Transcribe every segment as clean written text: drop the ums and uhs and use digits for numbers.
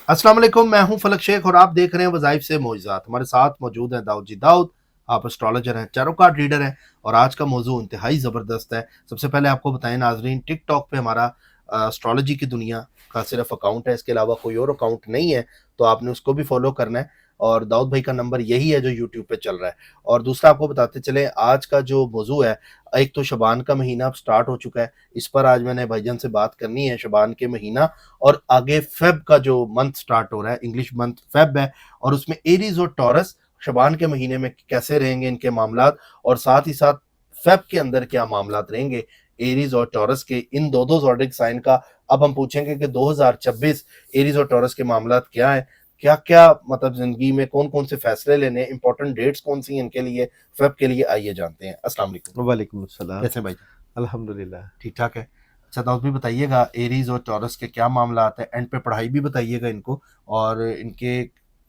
अस्सलाम वालेकुम, मैं हूं फलक शेख और आप देख रहे हैं वज़ाइफ से मोइज़ात। हमारे साथ मौजूद हैं दाऊद जी। दाऊद, आप एस्ट्रोलॉजर हैं, टैरो कार्ड रीडर हैं और आज का मौजू इंतहाई ज़बरदस्त है। सबसे पहले आपको बताएं नाज़रीन, टिकटॉक पे हमारा एस्ट्रोलॉजी की दुनिया का सिर्फ अकाउंट है, इसके अलावा कोई और अकाउंट नहीं है, तो आपने उसको भी फॉलो करना है। और दाऊद भाई का नंबर यही है जो यूट्यूब पे चल रहा है। और दूसरा आपको बताते चले, आज का जो मौजू है, एक तो शबान का महीना अब स्टार्ट हो चुका है, इस पर आज मैंने भाईजान से बात करनी है। शबान के महीना और आगे फेब का जो मंथ स्टार्ट हो रहा है, इंग्लिश मंथ फेब है, और उसमें एरीज और टॉरस शबान के महीने में कैसे रहेंगे इनके मामलात, और साथ ही साथ फेब के अंदर क्या मामलात रहेंगे एरीज और टॉरस के, इन दो दो ज़ोडिक साइन का। अब हम पूछेंगे कि 2026 एरीज और टॉरस के मामलात क्या है, क्या क्या मतलब जिंदगी में कौन कौन से फैसले लेने, इंपॉर्टेंट डेट्स कौन सी हैं इनके लिए, फेब के लिए। आइए जानते हैं। अस्सलाम वालेकुम। वालेकुम अस्सलाम। कैसे हैं भाई? अल्हम्दुलिल्लाह। ठीक ठाक है। अच्छा दाऊद भी बताइएगा, एरीज और टॉरस के क्या मामला आता है, एंड पे पढ़ाई भी बताइएगा इनको, और इनके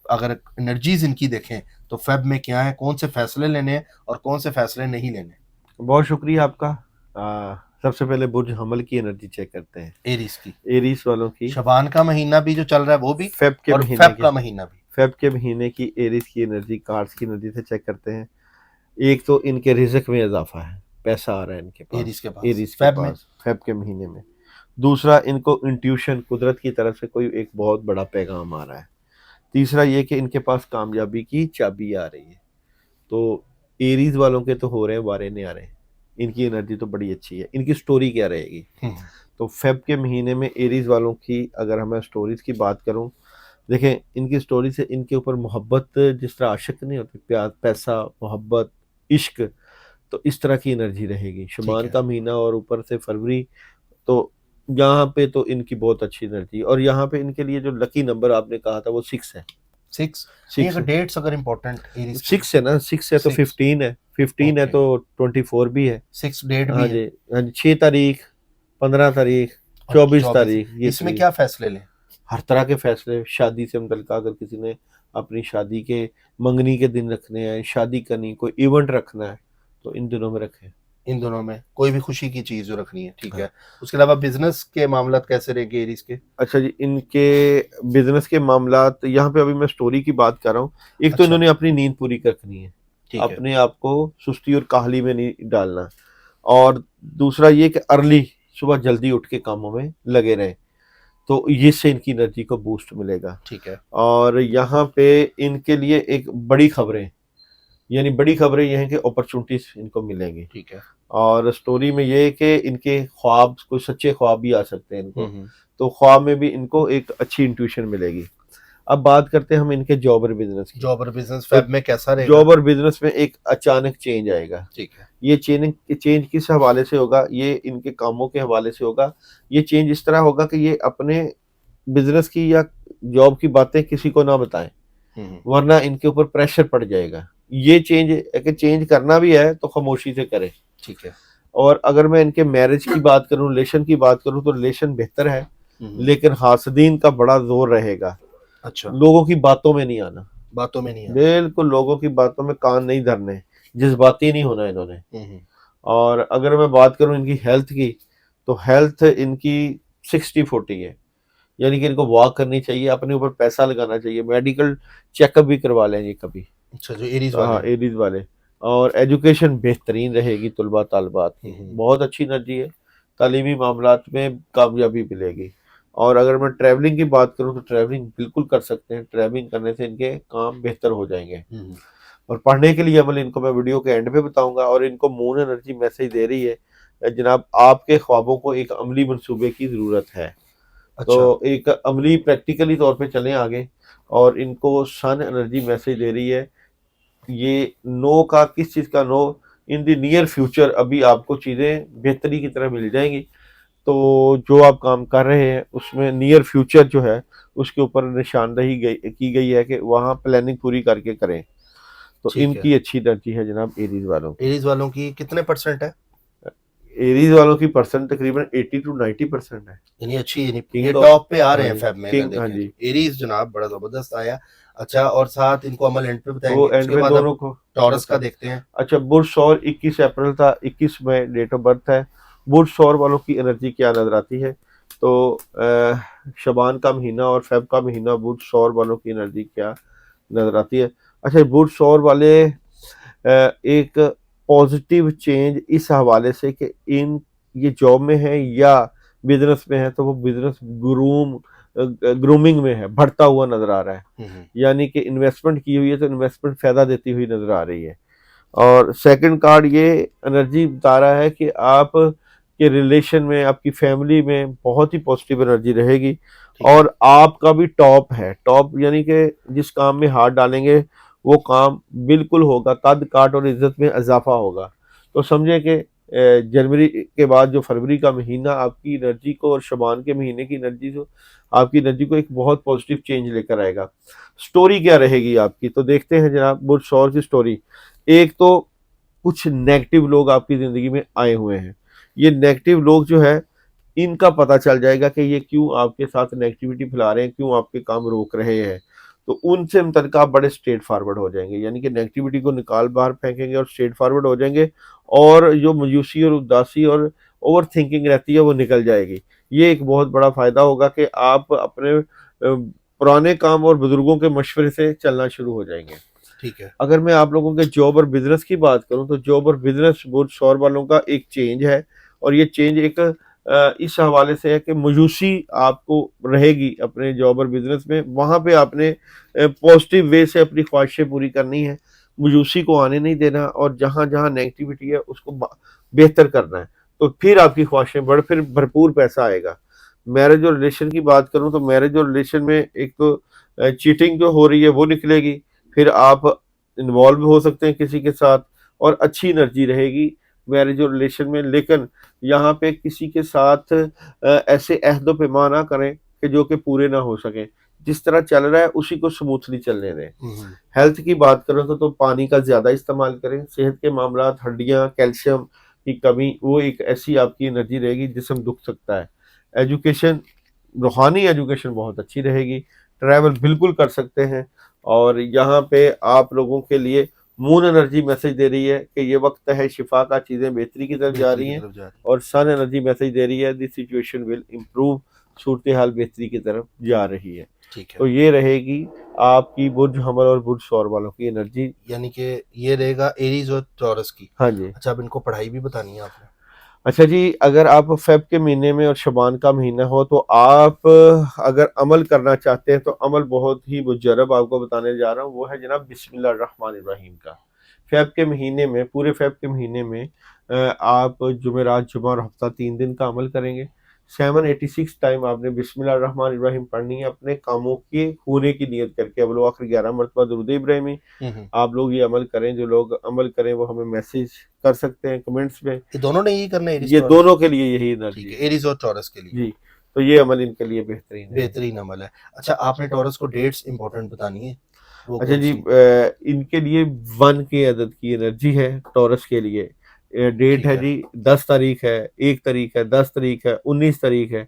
अगर एनर्जीज इनकी देखें तो फेब में क्या है, कौन से फैसले लेने हैं और कौन से फैसले नहीं लेने। बहुत शुक्रिया आपका। सबसे पहले बुर्ज हमल की एनर्जी चेक करते हैं। एरीज की, एरीस वालों की शबान का महीना भी जो चल रहा है वो भी, फेब के और महीने फेब की का महीना भी। फेब के महीने की एरीस की एनर्जी कार्ड्स की एनर्जी से चेक करते हैं। एक तो इनके रिज़्क में इजाफा है, पैसा आ रहा है इनके एरीज पास के पास एरीस के फेब में। पास फेब के महीने में। दूसरा, इनको इंट्यूशन, कुदरत की तरफ से कोई एक बहुत बड़ा पैगाम आ रहा है। तीसरा ये कि इनके पास कामयाबी की चाबी आ रही है। तो एरीज वालों के तो हो रहे हैं वारे न्यारे, इनकी एनर्जी तो बड़ी अच्छी है। इनकी स्टोरी क्या रहेगी? तो फेब के महीने में एरीज वालों की अगर मैं स्टोरीज की बात करूं, देखें इनकी स्टोरी से इनके ऊपर मोहब्बत, जिस तरह आशिक नहीं होती, प्यार, पैसा, मोहब्बत, इश्क, तो इस तरह की एनर्जी रहेगी ठीक शुमान है। का महीना और ऊपर से फरवरी। तो यहाँ पे तो इनकी बहुत अच्छी एनर्जी। और यहाँ पे इनके लिए जो लकी नंबर आपने कहा था वो 6 है। 6 नहीं, 6 अगर है। डेट्स अगर इंपॉर्टेंट एरीज के लिए। 6 है ना, 6 है तो 6, 15 है, 15 है ओके। तो 24 भी है। 6 डेट भी हाँ है। जी, हाँ जी, 6 तारीख, 15 तारीख, और 24, चौबीस तारीख, ये इसमें तरीक। क्या फैसले लें? हर तरह के फैसले, शादी से मुतल्लिक अगर किसी ने अपनी शादी के मंगनी के दिन रखने हैं, शादी करनी, कोई इवेंट रखना है, तो इन दिनों में रखें। इन दोनों में कोई भी खुशी की चीज जो रखनी है, ठीक हाँ। है। उसके अलावा बिजनेस के मामला कैसे रहेंगे एरीज के? अच्छा जी, इनके बिजनेस के मामलात, यहाँ पे अभी मैं स्टोरी की बात कर रहा हूँ। एक तो अच्छा, इन्होंने अपनी नींद पूरी रखनी है, ठीक है। अपने आप को सुस्ती और काहली में नहीं डालना। और दूसरा ये कि अर्ली सुबह जल्दी उठ के कामों में लगे रहे, तो ये से इनकी एनर्जी को बूस्ट मिलेगा। ठीक है। और यहाँ पे इनके लिए एक बड़ी खबरें, यानी बड़ी खबरें ये हैं कि अपॉर्चुनिटीज इनको मिलेंगी। ठीक है। और स्टोरी में ये है कि इनके ख्वाब, कोई सच्चे ख्वाब भी आ सकते हैं इनको। हम्म। तो ख्वाब में भी इनको एक अच्छी इंट्यूशन मिलेगी। अब बात करते हैं हम इनके जॉब और बिजनेस की। जॉब और बिजनेस तो फेब में कैसा रहेगा? जॉब और बिजनेस में एक अचानक चेंज आएगा। ठीक है। ये चेंज किस हवाले से होगा? ये इनके कामों के हवाले से होगा। ये चेंज इस तरह होगा कि ये अपने बिजनेस की या जॉब की बातें किसी को ना बताएं, हम्म। वरना इनके ऊपर प्रेशर पड़ जाएगा। ये चेंज करना भी है तो खामोशी से करें। ठीक है। और अगर मैं इनके मैरिज की बात करूं, रिलेशन की बात करूं, तो रिलेशन बेहतर है, हम्म। लेकिन हासदीन का बड़ा जोर रहेगा। अच्छा, लोगों की बातों में नहीं आना, बातों में नहीं आना। बिल्कुल लोगों की बातों में कान नहीं धरने, जज्बाती नहीं होना इन्होंने। हम्म। और अगर मैं बात करूं इनकी हेल्थ की, तो हेल्थ इनकी 60-40 है। यानी कि इनको वॉक करनी चाहिए, अपने ऊपर पैसा लगाना चाहिए, मेडिकल चेकअप भी करवा लेंगे कभी। अच्छा, जो एरीज वाले हाँ, हैं। एरीज वाले। और एजुकेशन बेहतरीन रहेगी तुलबा तालबात की, हम्म। बहुत अच्छी एनर्जी है। तालीमी मामलात में कामयाबी मिलेगी। और अगर मैं ट्रैवलिंग की बात करूं तो ट्रैवलिंग बिल्कुल कर सकते हैं। ट्रैवलिंग करने से इनके काम बेहतर हो जाएंगे। हम्म। और पढ़ने के लिए अमल इनको मैं वीडियो के एंड पे बताऊंगा। और इनको मून एनर्जी मैसेज दे रही है, जनाब आपके ख्वाबों को एक अमली मंसूबे की ज़रूरत है। तो अच्छा। एक अमली प्रैक्टिकली तौर पे चलें आगे। और इनको सन एनर्जी मैसेज दे रही है, ये नो का, किस चीज़ का know? In the near future अभी आपको चीज़ें बेहतरी की तरह मिल जाएंगी। तो जो आप काम कर रहे हैं उसमें नियर फ्यूचर जो है, उसके ऊपर निशानदही की गई है कि वहाँ प्लानिंग पूरी करके करें। तो ठीक है। इनकी अच्छी एनर्जी है जनाब एरीज वालों की। एरीज वालों की कितने परसेंट है? एरीज वालों की परसेंट तकरीबन 80 to 90% है। यानी अच्छी, यानी ये किंग ऑफ, टॉप पे आ रहे हाँ हैं जी, फेब में अगर किंग, हाँ देखें जी। तो। एरीज जनाब बड़ा जबरदस्त आया। अच्छा, और साथ इनको अमल एंड पे वो बताएंगे, एंड उसके में बाद अब दोनों को टॉरस का बता दें। देखते हैं। अच्छा, बुर्ज सौर 21 अप्रैल था, 21 में डेट ऑफ बर्थ है। बुर्ज सौर वालों की एनर्जी क्या नजर आती है? तो शबान का महीना और फेब का महीना बुध शौर वालों की एनर्जी क्या नजर आती है? अच्छा, बुध शौर वाले एक पॉजिटिव चेंज इस हवाले से कि इन ये जॉब में है या बिजनेस में है, तो वो बिजनेस ग्रूमिंग में है, बढ़ता हुआ नजर आ रहा है। यानी कि इन्वेस्टमेंट की हुई है तो इन्वेस्टमेंट फायदा देती हुई नजर आ रही है। और सेकंड कार्ड ये एनर्जी बता रहा है कि आप के रिलेशन में, आपकी फैमिली में बहुत ही पॉजिटिव एनर्जी रहेगी। ठीक है। और आपका भी टॉप है, टॉप यानी कि जिस काम में हाथ डालेंगे वो काम बिल्कुल होगा, कद काट और इज्जत में इजाफा होगा। तो समझे कि जनवरी के बाद जो फरवरी का महीना आपकी एनर्जी को और शबान के महीने की एनर्जी को, आपकी एनर्जी को एक बहुत पॉजिटिव चेंज लेकर आएगा। स्टोरी क्या रहेगी आपकी, तो देखते हैं जनाब बुध शौर की स्टोरी। एक तो कुछ नेगेटिव लोग आपकी जिंदगी में आए हुए हैं, ये नेगेटिव लोग जो है इनका पता चल जाएगा कि ये क्यों आपके साथ नेगेटिविटी फैला रहे हैं, क्यों आपके काम रोक रहे हैं। तो उनसे मुतल्लिक़ आप बड़े स्ट्रेट फॉरवर्ड हो जाएंगे, यानी कि नेगेटिविटी को निकाल बाहर फेंकेंगे और स्ट्रेट फॉरवर्ड हो जाएंगे। और जो मायूसी और उदासी और ओवर थिंकिंग रहती है वो निकल जाएगी। ये एक बहुत बड़ा फायदा होगा कि आप अपने पुराने काम और बुजुर्गों के मशवरे से चलना शुरू हो जाएंगे। ठीक है। अगर मैं आप लोगों के जॉब और बिजनेस की बात करूं तो जॉब और बिजनेस बुध शौर वालों का एक चेंज है। और ये चेंज एक इस हवाले से है कि मायूसी आपको रहेगी अपने जॉब और बिजनेस में, वहां पे आपने पॉजिटिव वे से अपनी ख्वाहिशें पूरी करनी है, मायूसी को आने नहीं देना और जहां जहां नेगेटिविटी है उसको बेहतर करना है। तो फिर आपकी ख्वाहिशें बढ़, फिर भरपूर पैसा आएगा। मैरिज और रिलेशन की बात करूं तो मैरिज और रिलेशन में एक तो चीटिंग जो हो रही है वो निकलेगी, फिर आप इन्वॉल्व हो सकते हैं किसी के साथ और अच्छी एनर्जी रहेगी मैरिज और रिलेशन में। लेकिन यहाँ पे किसी के साथ ऐसे अहदो पैमा ना करें कि जो कि पूरे ना हो सके, जिस तरह चल रहा है उसी को स्मूथली चलने दें। हेल्थ की बात करें तो पानी का ज़्यादा इस्तेमाल करें। सेहत के मामला, हड्डियाँ, कैल्शियम की कमी, वो एक ऐसी आपकी एनर्जी रहेगी जिसम दुख सकता है। एजुकेशन, रूहानी एजुकेशन बहुत अच्छी रहेगी। ट्रैवल बिल्कुल कर सकते हैं। और यहाँ पे आप लोगों के लिए मून एनर्जी मैसेज दे रही है कि ये वक्त है शिफा का, चीज़ें बेहतरी की तरफ जा रही हैं। और सन एनर्जी मैसेज दे रही है दिस सिचुएशन विल इम्प्रूव, सूरत हाल बेहतरी की तरफ जा रही है। ठीक है। तो ये रहेगी आपकी बुर्ज हमल और बुर्ज शौर वालों की एनर्जी। यानी कि ये रहेगा एरीज और टॉरस की। हाँ जी। अच्छा, अब इनको पढ़ाई भी बतानी है आपने। अच्छा जी, अगर आप फेब के महीने में और शबान का महीना हो तो आप अगर अमल करना चाहते हैं तो अमल बहुत ही मुजरब आपको बताने जा रहा हूँ, वो है जनाब बिस्मिल्लाहिर्रहमानिर्रहीम का। फेब के महीने में, पूरे फेब के महीने में आप जुमेरात, जुमा और हफ्ता 3 दिन का अमल करेंगे। 786 टाइम आपने बिस्मिल्लाहिर्रहमानिर्रहीम पढ़नी है अपने कामों के होने की नीयत करके। अव्वल व आखिर 11 मरतबा दुरूद इब्राहिमी। आप लोग ये अमल करें, जो लोग अमल करें वो हमें मैसेज कर सकते हैं कमेंट्स में। ये दोनों ने यही करना है, एरीज ये टॉरस? दोनों के लिए यही एनर्जी ठीक है है, एरीज और टॉरस के लिए। जी। तो ये अमल इनके लिए बेहतरीन है। बेहतरीन अमल है। अच्छा, आपने टॉरस को डेट्स इंपॉर्टेंट बतानी है, वो अच्छा कौन जी, सी? इनके लिए 1 के अदद की एनर्जी है टॉरस के लिए। डेट ठीक है है। जी 10 तारीख है, 1 तारीख है, 10 तारीख है, 19 तारीख है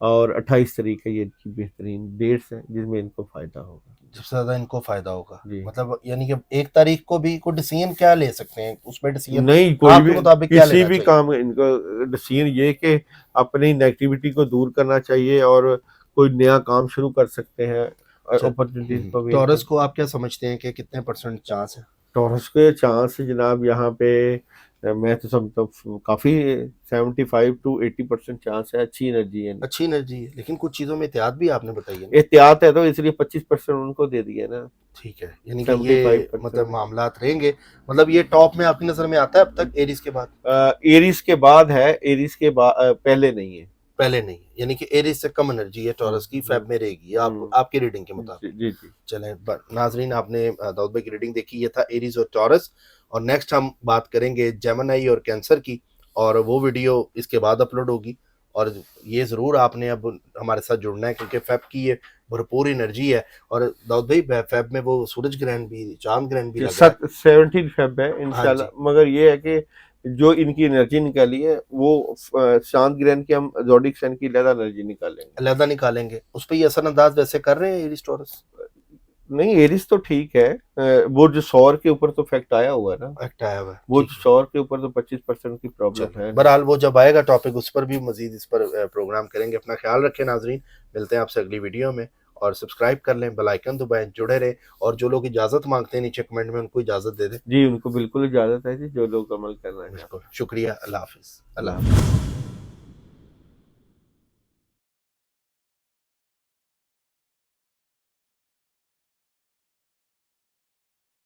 और 28 तारीख है। ये इनकी बेहतरीन डेट्स हैं जिसमें इनको फायदा होगा। सबसे ज्यादा इनको फायदा होगा जी। मतलब, यानी कि 1 तारीख को भी कोई डिसीजन क्या ले सकते हैं, उसमें डिसीजन नहीं, कोई आपके भी मुताबिक क्या किसी लेना भी चाहिए? काम में इनको डिसीजन ये कि अपनी नेगेटिविटी को दूर करना चाहिए और कोई नया काम शुरू कर सकते हैं। अच्छा, अपॉर्चुनिटीज को भी टॉरस को आप क्या समझते हैं कि कितने % चांस है? टॉरस के चांस जनाब यहाँ पे मैं तो समझता हूँ काफी 75 to 80% चांस है। अच्छी एनर्जी है। अच्छी एनर्जी है, लेकिन कुछ चीजों में एहतियात भी आपने बताई है ना। एहतियात है तो इसलिए 25% उनको दे दिया ना। ठीक है, यानी कि ये 75% मतलब मामलात रहेंगे। मतलब ये टॉप में आपकी नजर में आता है अब तक एरीज के बाद? एरीज के बाद है, एरीज के बाद पहले नहीं है। पहले नहीं, यानी कि एरीज से कम एनर्जी है टॉरस की, फेब में रहेगी आपकी रीडिंग के मुताबिक। जी जी। चलें नाजरीन, आपने दाऊद भाई की रीडिंग देखी, ये था एरीज और टॉरस। और नेक्स्ट हम बात करेंगे जेमिनी और कैंसर की, और वो वीडियो इसके बाद अपलोड होगी। और ये ज़रूर आपने अब हमारे साथ जुड़ना है, क्योंकि फेब की ये भरपूर एनर्जी है। और दाऊद भाई, फेब में वो सूरज ग्रहण भी, चांद ग्रहण भी लग रहा है। 17 फेब है इंशाल्लाह। मगर ये है कि जो इनकी एनर्जी निकाली है वो चांद ग्रहण की हम ज़ोडिक साइन की अलग एनर्जी निकालेंगे। अलहदा निकालेंगे, उस पर ये असरअंदाज वैसे कर रहे हैं एरीज टॉरस? नहीं, एरिस तो ठीक है। वो जो सौर के ऊपर तो फैक्ट आया हुआ है ना, एक्ट आया हुआ है, वो ठीक है। सौर के ऊपर तो 25% की प्रॉब्लम चलो है। बहरहाल वो जब आएगा टॉपिक उस पर भी मजीद इस पर प्रोग्राम करेंगे। अपना ख्याल रखें नाजरीन, मिलते हैं आपसे अगली वीडियो में। और सब्सक्राइब कर लें, बेल आइकन दबाएं, जुड़े रहे। और जो लोग इजाज़त मांगते हैं नीचे कमेंट में, उनको इजाज़त दे दें। जी, उनको बिल्कुल इजाज़त है जी, जो लोग अमल करना चाहते हैं। बिल्कुल, शुक्रिया, अल्लाह हाफिज़। अल्लाह अल्लाह हाफ़िज़। हाफिज़।